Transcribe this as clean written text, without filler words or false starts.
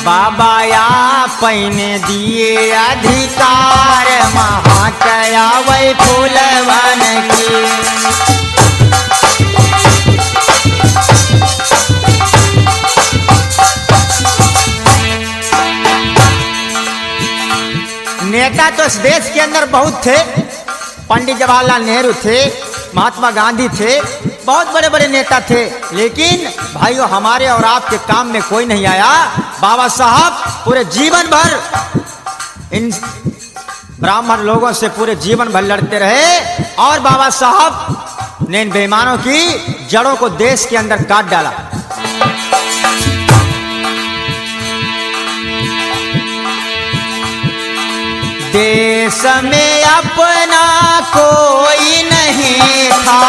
बाबा आपने दिए अधिकार महाकया वै फूलवन की। नेता तो इस देश के अंदर बहुत थे। पंडित जवाहरलाल नेहरू थे, महात्मा गांधी थे, बहुत बड़े बड़े नेता थे, लेकिन भाइयों हमारे और आपके काम में कोई नहीं आया। बाबा साहब पूरे जीवन भर इन ब्राह्मण लोगों से पूरे जीवन भर लड़ते रहे और बाबा साहब ने इन बेईमानों की जड़ों को देश के अंदर काट डाला। देश में अपना कोई नहीं था,